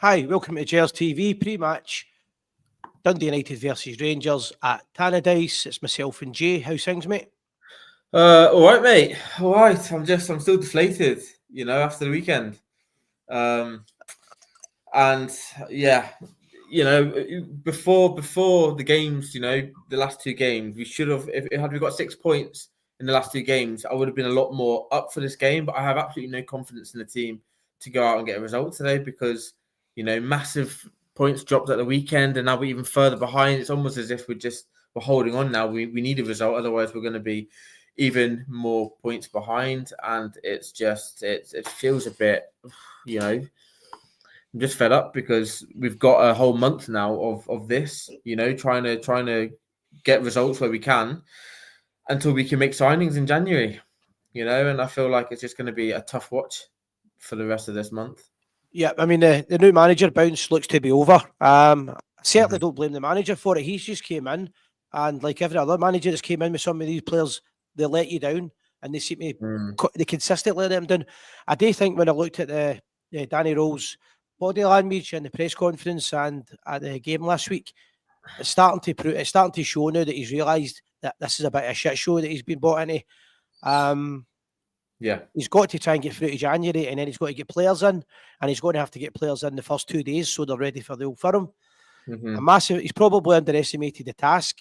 Hi, welcome to Gers TV pre-match. Dundee United versus Rangers at Tannadice. It's myself and Jay. How's things, mate? All right, mate. All right. I'm still deflated, after the weekend. And yeah, before the games, the last two games, we should have. If had we got 6 points in the last two games, I would have been a lot more up for this game. But I have absolutely no confidence in the team to go out and get a result today because massive points dropped at the weekend, and now we're even further behind. It's almost as if we're holding on now. We need a result, otherwise we're going to be even more points behind, and it feels a bit, I'm just fed up because we've got a whole month now of this, trying to get results where we can until we can make signings in January, and I feel like it's just going to be a tough watch for the rest of this month. Yeah, I mean, the new manager bounce looks to be over. I certainly don't blame the manager for it. He's just came in, and like every other manager that's came in with some of these players, they let you down, and they seem to they consistently let them down. I do think when I looked at the Danny Rowe's body language in the press conference and at the game last week, it's starting to show now that he's realised that this is a bit of a shit show that he's been brought into. Yeah, he's got to try and get through to January, and then he's got to get players in, and he's going to have to get players in the first 2 days so they're ready for the Old Firm. He's probably underestimated the task.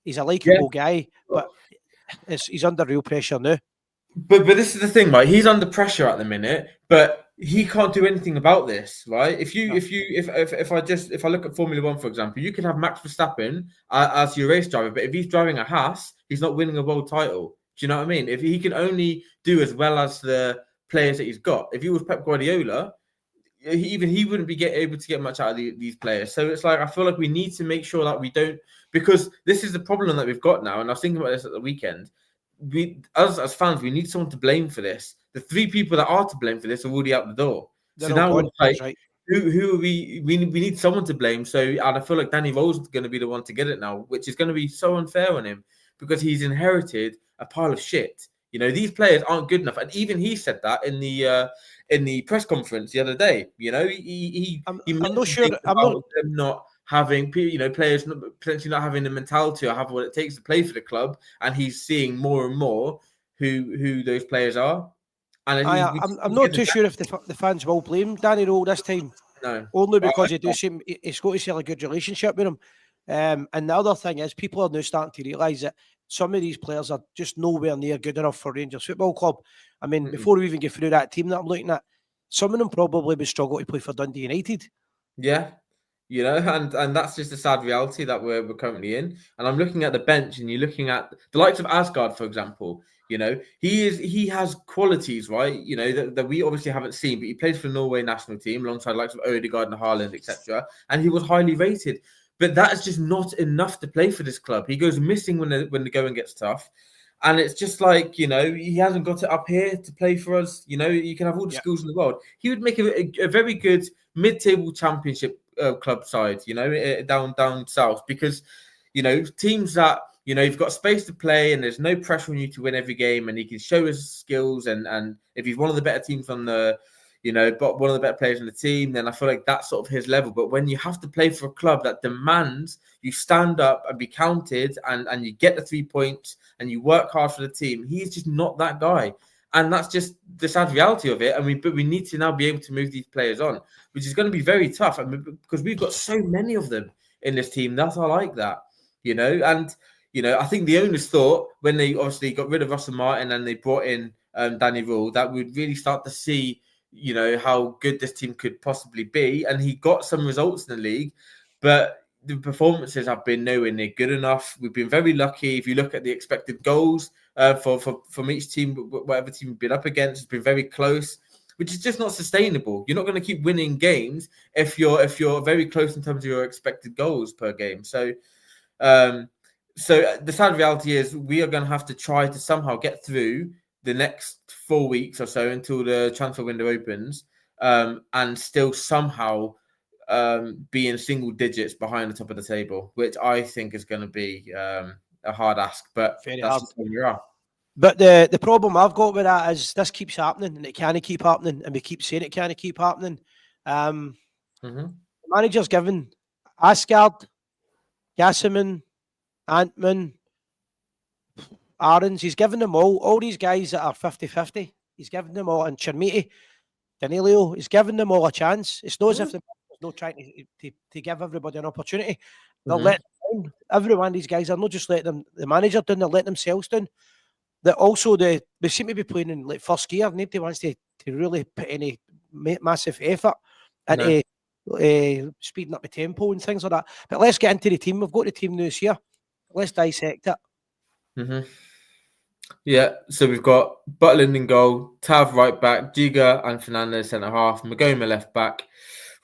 He's a likeable guy, but he's under real pressure now. But this is the thing, right? He's under pressure at the minute, but he can't do anything about this, right? If I look at Formula One, for example, you could have Max Verstappen as your race driver, but if he's driving a Haas, he's not winning a world title. Do you know what I mean? If he can only do as well as the players that he's got, if he was Pep Guardiola, he wouldn't be able to get much out of these players. So it's like, I feel like we need to make sure that we don't, because this is the problem that we've got now. And I was thinking about this at the weekend. As fans, we need someone to blame for this. The three people that are to blame for this are already out the door. So now we're like, right. Who are we? We need someone to blame. So, and I feel like Danny Rowe's going to be the one to get it now, which is going to be so unfair on him because he's inherited a pile of shit. These players aren't good enough, and even he said that in the press conference the other day. I'm not sure. Them not having, players potentially not having the mentality or have what it takes to play for the club, and he's seeing more and more who those players are. And I'm not too sure if the fans will blame Danny Rowe this time. No, only because he's got to sell a good relationship with him. And the other thing is, people are now starting to realise that some of these players are just nowhere near good enough for Rangers Football Club. I mean, before we even get through that team that I'm looking at, some of them probably would struggle to play for Dundee United. Yeah, and that's just a sad reality that we're currently in. And I'm looking at the bench, and you're looking at the likes of Asgard, for example. He has qualities, right? That we obviously haven't seen, but he plays for the Norway national team alongside the likes of Odegaard and Haaland, etc. And he was highly rated. But that is just not enough to play for this club. He goes missing when the going gets tough. And it's just like, he hasn't got it up here to play for us. You can have all the skills in the world. He would make a very good mid-table championship club side, down south. Because, teams that, you've got space to play and there's no pressure on you to win every game, and he can show his skills. And if he's one of the better teams on the, but one of the better players in the team, then I feel like that's sort of his level. But when you have to play for a club that demands you stand up and be counted and you get the 3 points and you work hard for the team, he's just not that guy. And that's just the sad reality of it. But we need to now be able to move these players on, which is going to be very tough. Because we've got so many of them in this team that are like that, And, I think the owners thought when they obviously got rid of Russell Martin and they brought in Danny Rowe, that we'd really start to see how good this team could possibly be. And he got some results in the league, but the performances have been nowhere near good enough. We've been very lucky. If you look at the expected goals from each team, whatever team we've been up against, it's been very close, which is just not sustainable. You're not going to keep winning games if you're very close in terms of your expected goals per game. So the sad reality is we are going to have to try to somehow get through the next 4 weeks or so until the transfer window opens, and still somehow be in single digits behind the top of the table, which I think is going to be a hard ask. But very that's hard. just where we are. But the problem I've got with that is this keeps happening, and it can't keep happening, and we keep saying it can't keep happening. Mm-hmm. The manager's given Asgard, Gassiman, Antman, Aarons, he's given them all these guys that are 50-50. He's given them all, and Chermiti, Danilo, he's given them all a chance. It's not as if there's no trying to give everybody an opportunity. They're letting them down. Every one of these guys are not just letting them, the manager down, they're letting themselves down. That also they seem to be playing in like first gear. Nobody wants to really put any massive effort into speeding up the tempo and things like that. But let's get into the team. We've got the team news here. Let's dissect it. Mm-hmm. Yeah, so we've got Butland in goal, Tav right back, Giga and Fernandez centre half, Magoma left back,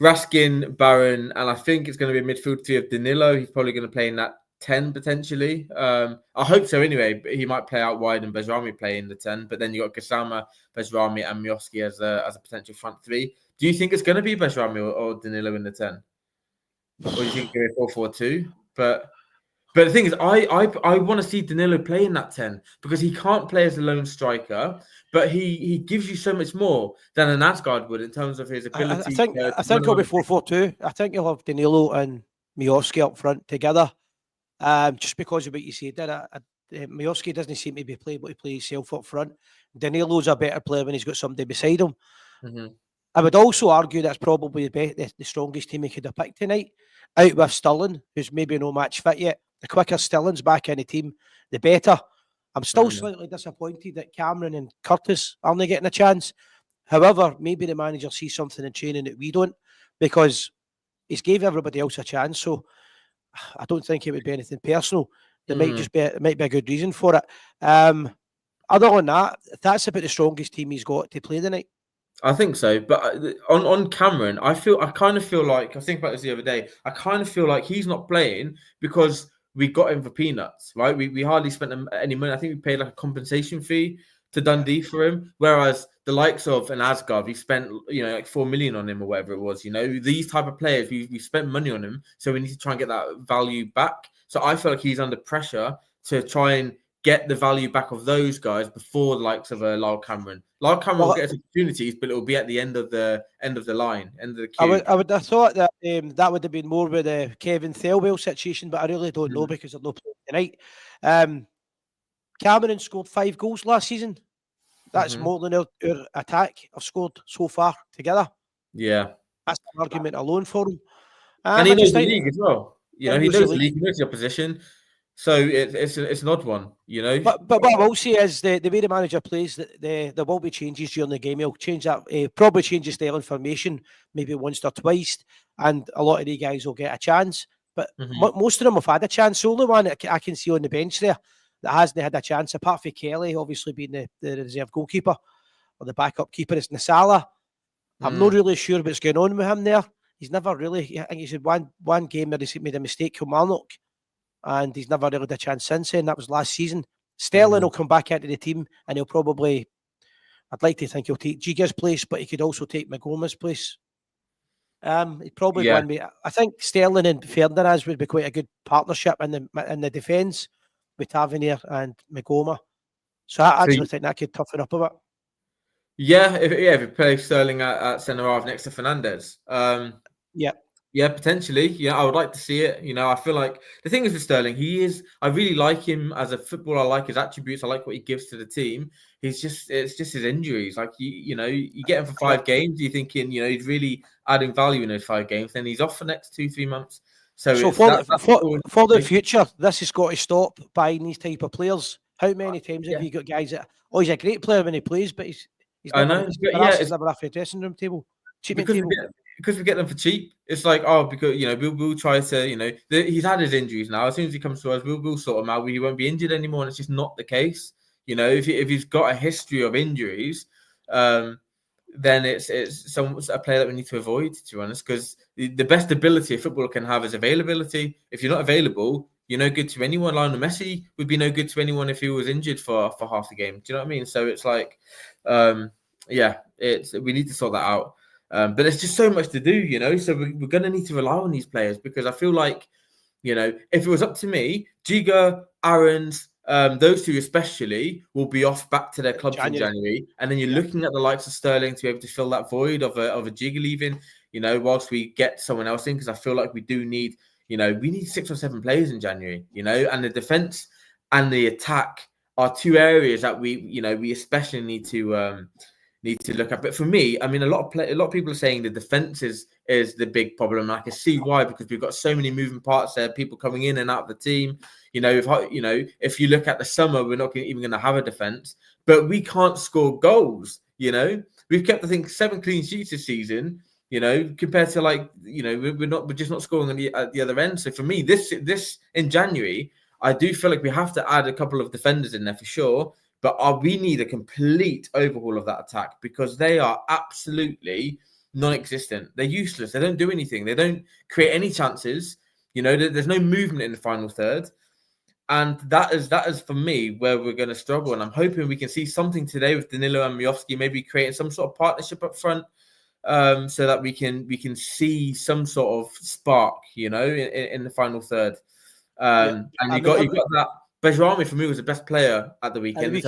Raskin, Barron, and I think it's going to be a midfield three of Danilo. He's probably going to play in that 10 potentially. I hope so anyway, but he might play out wide and Bezrami play in the 10. But then you got Gassama, Bezrami, and Mioski as a potential front three. Do you think it's going to be Bezrami or Danilo in the 10? Or do you think it's going to be 4-4-2? But the thing is, I want to see Danilo play in that 10 because he can't play as a lone striker, but he gives you so much more than an Asgard would in terms of his ability. I think it'll be 4-4-2. I think you'll have Danilo and Mioski up front together. Just because of what you said there, Mioski doesn't seem to be able to play himself up front. Danilo's a better player when he's got somebody beside him. Mm-hmm. I would also argue that's probably the strongest team he could have picked tonight, out with Sterling, who's maybe no match fit yet. The quicker Sterling's back in the team, the better. I'm still slightly disappointed that Cameron and Curtis aren't getting a chance. However, maybe the manager sees something in training that we don't, because he's gave everybody else a chance. So I don't think it would be anything personal. There might just be a good reason for it. Other than that, that's about the strongest team he's got to play tonight. I think so, but on Cameron, I kind of feel like, I was thinking about this the other day, I kind of feel like he's not playing because we got him for peanuts, right? We hardly spent any money. I think we paid like a compensation fee to Dundee for him, whereas the likes of an Asgard, we spent like 4 million on him or whatever it was. These type of players, we spent money on him, so we need to try and get that value back. So I feel like he's under pressure to try and get the value back of those guys before the likes of Lyle Cameron. Lyle Cameron will get his opportunities, but it will be at the end of the line, end of the queue. I would have thought that that would have been more with the Kevin Thelwell situation, but I really don't know because they're not playing tonight. Cameron scored 5 goals last season. That's more than our attack have scored so far together. Yeah, that's an argument alone for him. And he knows the league as well. He knows the league, he knows the opposition. So it's an odd one, But what I will say is the way the manager plays, there will be changes during the game. He'll change that, probably change the style information maybe once or twice, and a lot of the guys will get a chance. But most of them have had a chance. The only one that I can see on the bench there that hasn't had a chance, apart from Kelly, obviously being the reserve goalkeeper or the backup keeper, is Nasala. I'm not really sure what's going on with him there. He's never really, I think he's had one game that he made a mistake, Kilmarnock, and he's never really had a chance since then. That was last season. Sterling will come back into the team, and he'll probably, I'd like to think he'll take Giga's place, but he could also take Magoma's place. He'd probably win me. I think Sterling and Fernandez would be quite a good partnership in the defence with Tavernier and Magoma. So I actually think that could toughen up a bit. Yeah, if you play Sterling at centre half next to Fernandez. Yeah, potentially. Yeah, I would like to see it. I feel like the thing is with Sterling, I really like him as a footballer. I like his attributes. I like what he gives to the team. It's just his injuries. Like, you get him for 5 games. You're thinking, he's really adding value in those 5 games. Then he's off for the next 2-3 months. So for the future, this has got to stop buying these type of players. How many times have you got guys that, he's a great player when he plays, but he's never off the dressing room table. Because we get them for cheap. It's like, because we'll try to, he's had his injuries now. As soon as he comes to us, we'll sort him out. He won't be injured anymore, and it's just not the case. If he's got a history of injuries, then it's a player that we need to avoid, to be honest. Because the best ability a footballer can have is availability. If you're not available, you're no good to anyone. Lionel Messi would be no good to anyone if he was injured for half the game. Do you know what I mean? So it's like, we need to sort that out. But there's just so much to do, so we're going to need to rely on these players, because I feel like, if it was up to me, Giga, Aarons, those two especially will be off back to their clubs in January. January, and then you're looking at the likes of Sterling to be able to fill that void of a Jigger leaving. Whilst we get someone else in, because I feel like we do need, we need 6 or 7 players in January. And the defense and the attack are 2 areas that we especially need to look at. But for me, I mean, a lot of people are saying the defense is the big problem. I can see why, because we've got so many moving parts there, people coming in and out of the team. If you look at the summer, we're not even going to have a defense, but we can't score goals. We've kept, I think, 7 clean sheets this season. Compared to we're just not scoring at the other end. So for me, this in January, I do feel like we have to add a couple of defenders in there for sure. But we need a complete overhaul of that attack, because they are absolutely non-existent. They're useless. They don't do anything. They don't create any chances. There's no movement in the final third. And that is for me where we're going to struggle. And I'm hoping we can see something today with Danilo and Miovski, maybe creating some sort of partnership up front, so that we can see some sort of spark, in the final third. And you got that. Bejrami for me was the best player at the weekend. It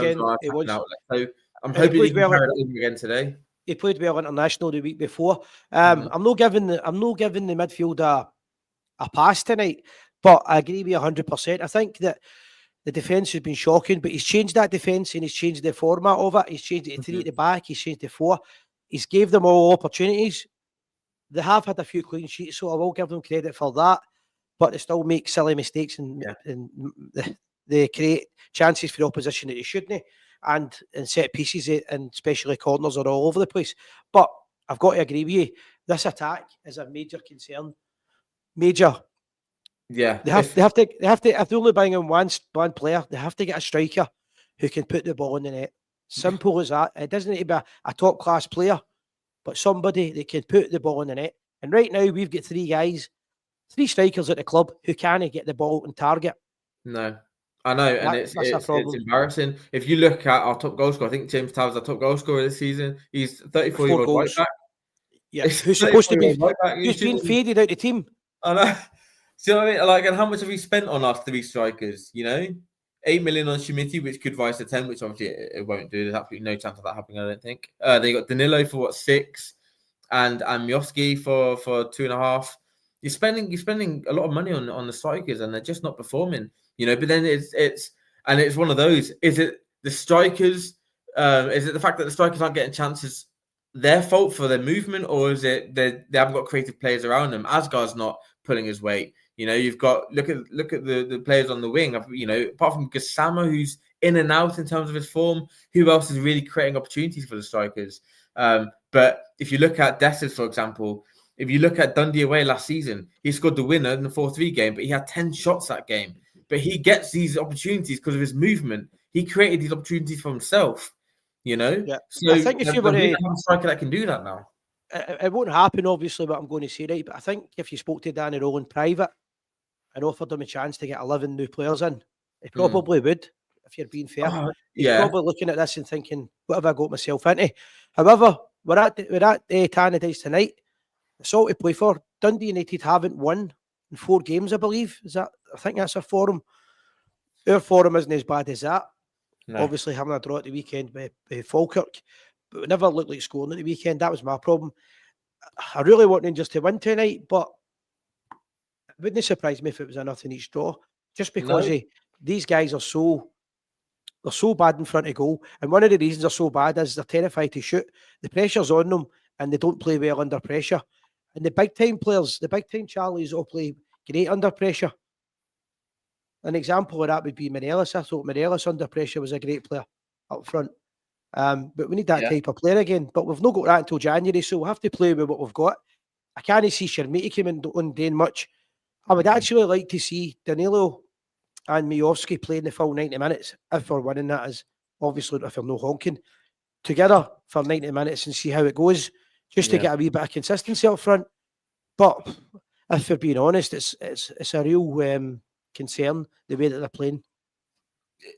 was. Outlet. So I'm hoping he can carry that over again today. He played well international the week before. I'm not giving the midfield a pass tonight, but I agree with 100%. I think that the defence has been shocking, but he's changed that defence and he's changed the format of it. He's changed it to 3 at the back. He's changed to 4. He's gave them all opportunities. They have had a few clean sheets, so I will give them credit for that. But they still make silly mistakes and they create chances for the opposition that they shouldn't, and set pieces and especially corners are all over the place. But I've got to agree with you. This attack is a major concern. Major. Yeah. They have to. If they're only buying in one player, they have to get a striker who can put the ball in the net. Simple as that. It doesn't need to be a top class player, but somebody that can put the ball in the net. And right now we've got 3 strikers at the club who can't get the ball on target. No. I know, and it's embarrassing. If you look at our top goal scorer, I think James Taylor's our top goal scorer this season. He's 34-year-old right back. Yeah, who's supposed to be who's been faded out the team. I know. See what I mean? And how much have we spent on our 3 strikers? 8 million on Schmidt, which could rise to 10, which obviously it won't do. There's absolutely no chance of that happening, I don't think. They got Danilo for 6, and Miovski for 2.5. You're spending a lot of money on the strikers, and they're just not performing. But then it's one of those. Is it the strikers? Is it the fact that the strikers aren't getting chances their fault for their movement, or is it they haven't got creative players around them? Asgard's not pulling his weight. You've got look at the players on the wing. Apart from Gassama, who's in and out in terms of his form, who else is really creating opportunities for the strikers? But if you look at Dessers, for example, if you look at Dundee away last season, he scored the winner in the 4-3 game, but he had 10 shots that game. But he gets these opportunities because of his movement. He created these opportunities for himself, Yeah. So I think if you were a striker that can do that now. It won't happen, obviously, what I'm going to say, right? But I think if you spoke to Danny Rowe in private and offered him a chance to get 11 new players in, he probably would, if you're being fair. He's probably looking at this and thinking, what have I got myself into? However, we're at Tannadice tonight. It's all to play for. Dundee United haven't won in 4 games, I believe. I think that's our form. Our form isn't as bad as that. No. Obviously, having a draw at the weekend with Falkirk, but we never looked like scoring at the weekend. That was my problem. I really want Rangers to win tonight, but it wouldn't surprise me if it was a nothing each draw, just because these guys are so bad in front of goal. And one of the reasons they're so bad is they're terrified to shoot. The pressure's on them, and they don't play well under pressure. And the big time players, the big time Charlies, all play great under pressure. An example of that would be Morelos. I thought Morelos under pressure was a great player up front. But we need that type of player again. But we've not got that until January, so we'll have to play with what we've got. I can't see Shermiti coming on doing much. I would actually like to see Danilo and Miovski playing the full 90 minutes, if we're winning that, is obviously if we're no honking, together for 90 minutes and see how it goes, just to get a wee bit of consistency up front. But if we're being honest, it's a real concern, the way that they're playing.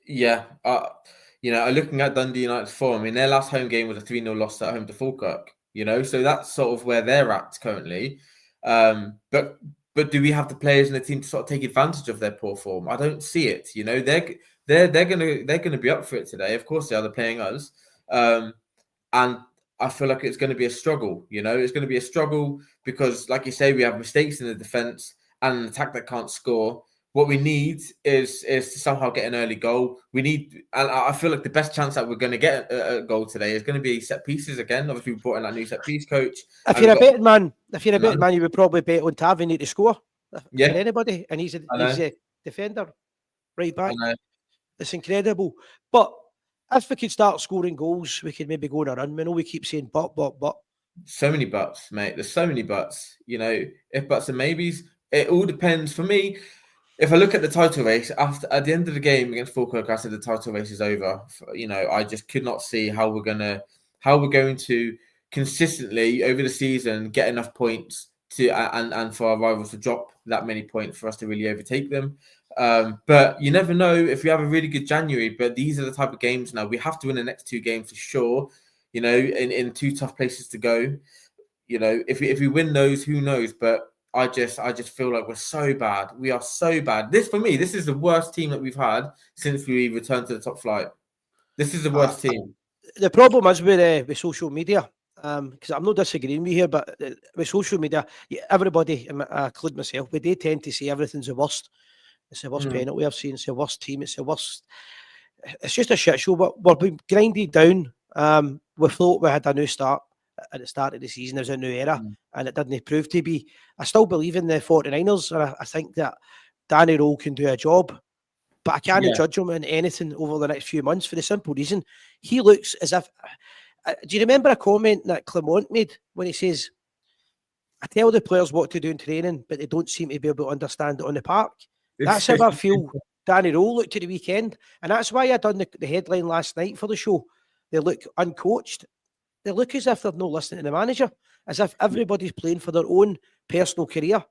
Yeah. Looking at Dundee United's form, their last home game was a 3-0 loss at home to Falkirk, so that's sort of where they're at currently. But But do we have the players in the team to sort of take advantage of their poor form? I don't see it. You know, they're gonna be up for it today. Of course, they are. They're playing us, and I feel like it's going to be a struggle. You know, it's going to be a struggle because, like you say, we have mistakes in the defense and an attack that can't score. What we need is to somehow get an early goal. We need, and I feel like the best chance that we're going to get a goal today is going to be set pieces again. Obviously, we brought in that new set piece coach. If you're a betting man, you would probably bet on Tavernier to score for anybody, and he's a defender, right back. It's incredible. But if we could start scoring goals, we could maybe go on a run. We know we keep saying but. So many buts, mate. There's so many buts. You know, if buts and maybes, it all depends. For me, if I look at the title race, at the end of the game against Falkirk, I said the title race is over. You know, I just could not see how we're going to consistently over the season get enough points to and for our rivals to drop that many points for us to really overtake them. But you never know if we have a really good January. But these are the type of games now we have to win the next 2 games for sure. You know, in 2 tough places to go. You know, if we win those, who knows? But I just feel like we're so bad. We are so bad. This is the worst team that we've had since we returned to the top flight. This is the worst team. The problem is with social media. Because I'm not disagreeing with you here, but with social media, everybody, including myself, we do tend to say everything's the worst. It's the worst penalty I've seen. It's the worst team. It's the worst. It's just a shit show. But we're being grinded down. We thought we had a new start at the start of the season. There's a new era, and it didn't prove to be. I still believe in the 49ers, and I think that Danny Rowe can do a job. But I can't judge him in anything over the next few months for the simple reason he looks as if. Do you remember a comment that Clement made when he says, I tell the players what to do in training, but they don't seem to be able to understand it on the park? That's how I feel Danny Rowe looked at the weekend. And that's why I done the headline last night for the show. They look uncoached. They look as if they're not listening to the manager, as if everybody's playing for their own personal career.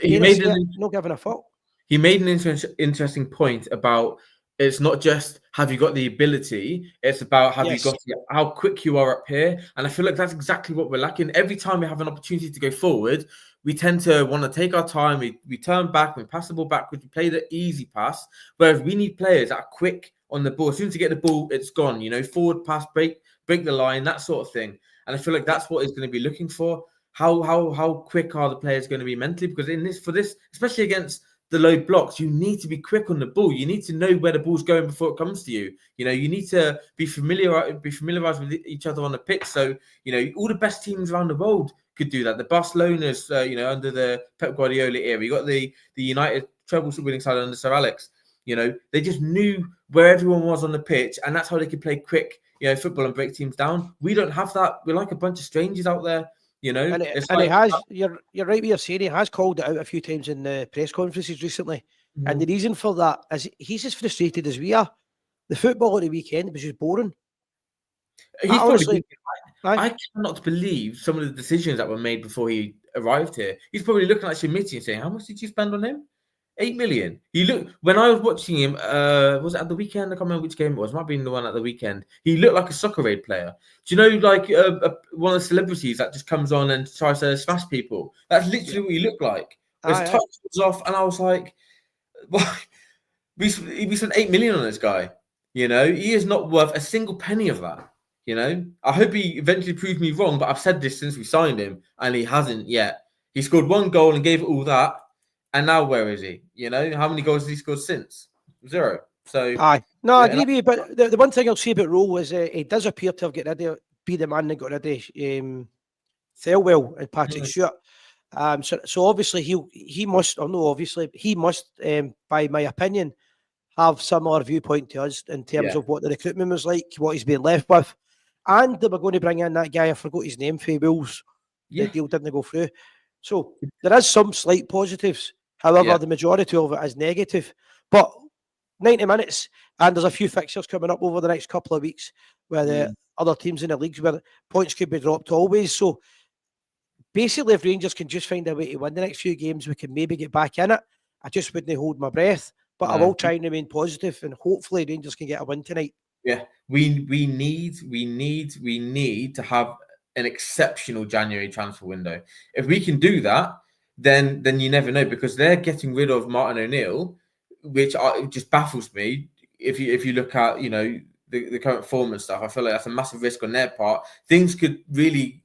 Not giving a fuck. He made an interesting point about it's not just have you got the ability, it's about how quick you are up here. And I feel like that's exactly what we're lacking. Every time we have an opportunity to go forward, we tend to want to take our time. We turn back, we pass the ball backwards, we play the easy pass. Whereas we need players that are quick on the ball. As soon as you get the ball, it's gone. You know, forward pass, break the line, that sort of thing. And I feel like that's what he's going to be looking for. How quick are the players going to be mentally? Because for this, especially against the low blocks, you need to be quick on the ball. You need to know where the ball's going before it comes to you. You know, you need to be familiarized with each other on the pitch. So, you know, all the best teams around the world could do that. The Barcelona's, under the Pep Guardiola era, you got the United treble winning side under Sir Alex. You know, they just knew where everyone was on the pitch, and that's how they could play quick, football and break teams down. We don't have that. We're like a bunch of strangers out there. You know, he has. You're right. What you're saying, he has called it out a few times in the press conferences recently, and the reason for that is he's as frustrated as we are. The football at the weekend was just boring. I cannot believe some of the decisions that were made before he arrived here. He's probably looking at Schmidt and saying, "How much did you spend on him? 8 million." When I was watching him, was it at the weekend? I can't remember which game it was. It might have been the one at the weekend. He looked like a soccer aid player. Do you know, like one of the celebrities that just comes on and tries to smash people? That's literally what he looked like. His touch was off, and I was like, "Why?" We spent 8 million on this guy. You know, he is not worth a single penny of that. You know, I hope he eventually proves me wrong, but I've said this since we signed him, and he hasn't yet. He scored 1 goal and gave it all that. And now where is he? You know, how many goals has he scored since? 0. So I agree with you. But the one thing I'll say about Rowe is he does appear to have be the man that got rid of Thelwell and Patrick Stewart. So obviously he must, by my opinion, have similar viewpoint to us in terms of what the recruitment was like, what he's been left with, and they were going to bring in that guy. I forgot his name for Wolves. The deal didn't go through. So there is some slight positives. However, the majority of it is negative. But 90 minutes, and there's a few fixtures coming up over the next couple of weeks where the other teams in the leagues where points could be dropped always. So basically, if Rangers can just find a way to win the next few games, we can maybe get back in it. I just wouldn't hold my breath. But I will try and remain positive, and hopefully Rangers can get a win tonight. Yeah, we need to have an exceptional January transfer window. If we can do that, then you never know, because they're getting rid of Martin O'Neill, which just baffles me. If you look at the current form and stuff, I feel like that's a massive risk on their part. Things could really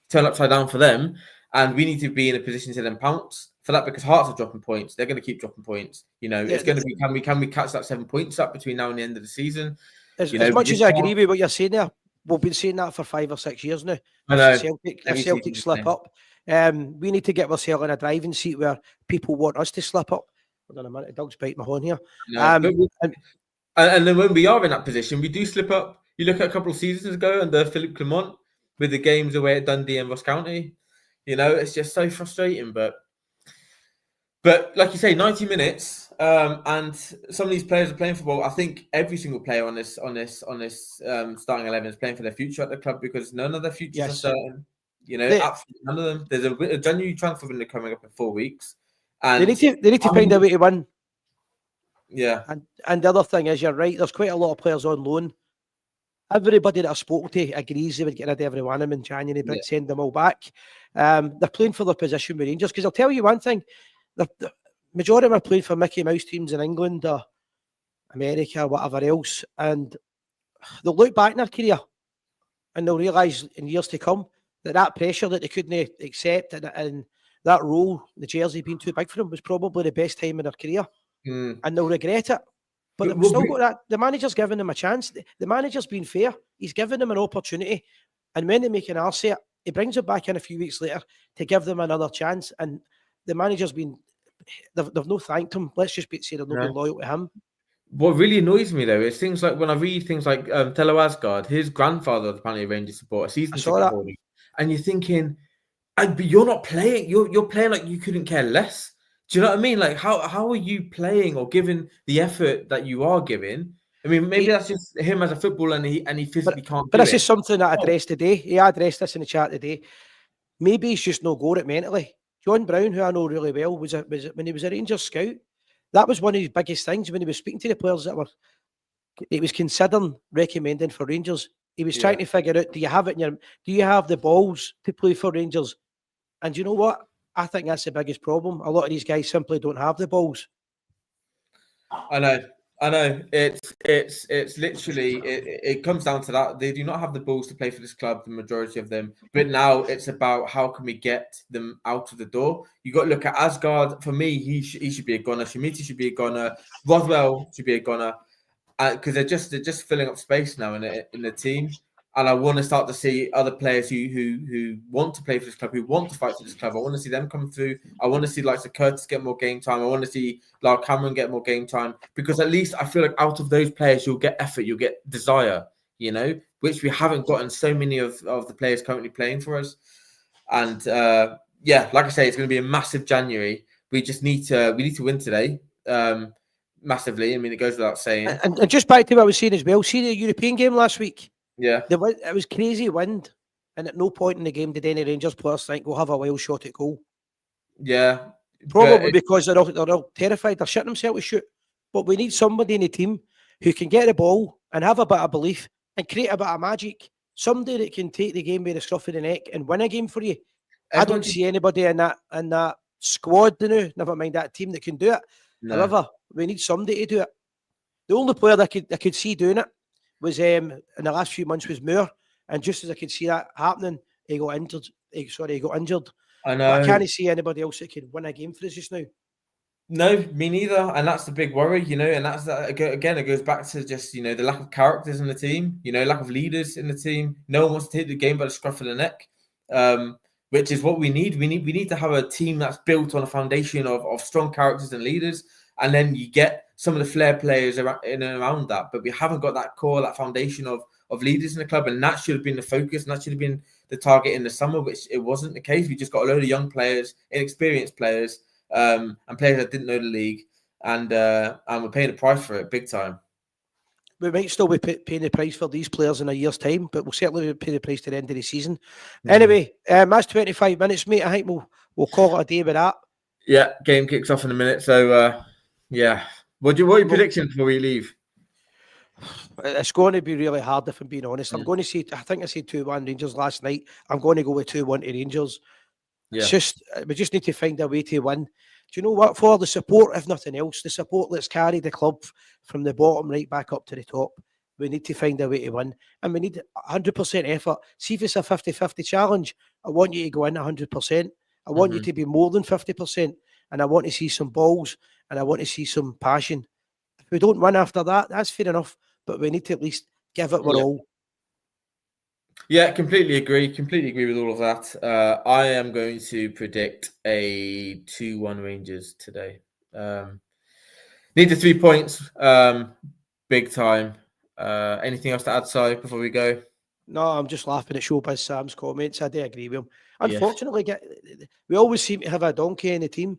turn upside down for them, and we need to be in a position to then pounce for that, because Hearts are dropping points. They're going to keep dropping points. It's going to be can we catch that 7 points up between now and the end of the season? As much as I agree with what you're saying there, we've been saying that for 5 or 6 years now. I know. Celtic slip up. We need to get ourselves in a driving seat where people want us to slip up. Hold on a minute, dog's biting my horn here. And then when we are in that position, we do slip up. You look at a couple of seasons ago under Philippe Clement with the games away at Dundee and Ross County. It's just so frustrating. But like you say, 90 minutes, and some of these players are playing football. I think every single player on this starting 11 is playing for their future at the club, because none of their futures are certain. Absolutely none of them. There's a January transfer window coming up in 4 weeks, and they need to find a way to win. Yeah, and the other thing is, you're right. There's quite a lot of players on loan. Everybody that I spoke to agrees they would get rid of every one of them in January, but send them all back. They're playing for their position with Rangers, because I'll tell you one thing. The majority of them are playing for Mickey Mouse teams in England or America or whatever else, and they'll look back in their career and they'll realise in years to come that pressure that they couldn't accept and that role, the jersey being too big for them, was probably the best time in their career, and they'll regret it. But they've still got that. The manager's giving them a chance. The manager's been fair. He's given them an opportunity, and when they make an arse of it, he brings them back in a few weeks later to give them another chance. And the manager's been, they've no thanked him. Let's just say they've not been loyal to him. What really annoys me though is things like when I read things like Tello Asgard, his grandfather was apparently a Rangers supporter, season ticket holder, and you're thinking, but you're not playing. You're playing like you couldn't care less. Do you know what I mean? Like how are you playing or giving the effort that you are giving? I mean, maybe that's just him as a footballer, and he physically can't. But this is something that I addressed today. He addressed this in the chat today. Maybe he's just no got it mentally. John Brown, who I know really well, was when he was a Rangers scout. That was one of his biggest things when he was speaking to the players he was considering recommending for Rangers. He was trying to figure out, do you have the balls to play for Rangers? And you know what? I think that's the biggest problem. A lot of these guys simply don't have the balls. I know. It's literally it comes down to that. They do not have the balls to play for this club, the majority of them. But now it's about how can we get them out of the door. You got to look at Asgard. For me, he should be a gunner. Shimiti should be a gunner. Rothwell should be a gunner, because they're just filling up space now in the team. And I want to start to see other players who want to play for this club, who want to fight for this club. I want to see them come through. I want to see like Curtis get more game time. I want to see Lyle Cameron get more game time, because at least I feel like out of those players, you'll get effort, you'll get desire, which we haven't gotten so many of the players currently playing for us. And like I say, it's going to be a massive January. We just need to win today. Massively. I mean, it goes without saying. And just back to what I was saying as well. See the European game last week. Yeah, it was crazy wind, and at no point in the game did any Rangers players think we'll have a wild shot at goal. Yeah, probably because they're all terrified. They're shitting themselves to shoot. But we need somebody in the team who can get the ball and have a bit of belief and create a bit of magic. Somebody that can take the game by the scruff of the neck and win a game for you. I don't see anybody in that squad now. Never mind that team that can do it. No. However, we need somebody to do it. The only player that I could see doing it was in the last few months was Moore, and just as I could see that happening, he got injured. I know. But I can't see anybody else that can win a game for us just now. No, me neither, and that's the big worry, and that's again. It goes back to just the lack of characters in the team, lack of leaders in the team. No one wants to take the game by the scruff of the neck, which is what we need. We need to have a team that's built on a foundation of strong characters and leaders, and then you get some of the flair players in and around that, but we haven't got that core, that foundation of leaders in the club, and that should have been the focus, and that should have been the target in the summer, which it wasn't the case. We just got a load of young players, inexperienced players, and players that didn't know the league, and we're paying the price for it big time. We might still be paying the price for these players in a year's time, but we'll certainly pay the price to the end of the season. Anyway, that's 25 minutes, mate. I think we'll call it a day with that. Yeah, game kicks off in a minute, so yeah. What are your predictions before we leave? It's going to be really hard, if I'm being honest. I'm going to say, I think I said 2-1 Rangers last night. I'm going to go with 2-1 to Rangers. Yeah. It's just we just need to find a way to win. Do you know what? For the support, if nothing else, the support that's carried the club from the bottom right back up to the top. We need to find a way to win, and we need 100% effort. See if it's a 50-50 challenge. I want you to go in 100%. I want you to be more than 50%, and I want to see some balls, and I want to see some passion. If we don't win after that, that's fair enough, but we need to at least give it all. Yeah, completely agree. Completely agree with all of that. I am going to predict a 2-1 Rangers today. Need the 3 points. Big time. Anything else to add, Si, before we go? No, I'm just laughing at Showbiz Sam's comments. I do agree with him. Unfortunately, we always seem to have a donkey in the team.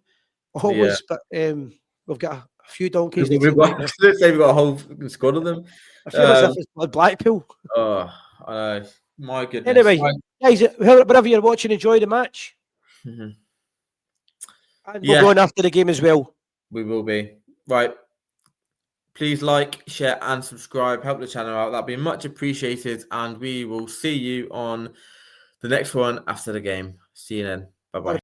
Always, but we've got a few donkeys in the team. Let's say we've got a whole squad of them. I feel as if it's Blackpool. Oh, my goodness. Anyway, guys, wherever you're watching, enjoy the match. And we're going after the game as well. We will be. Right. Please like, share, and subscribe. Help the channel out. That'd be much appreciated. And we will see you on the next one after the game. See you then. Bye-bye.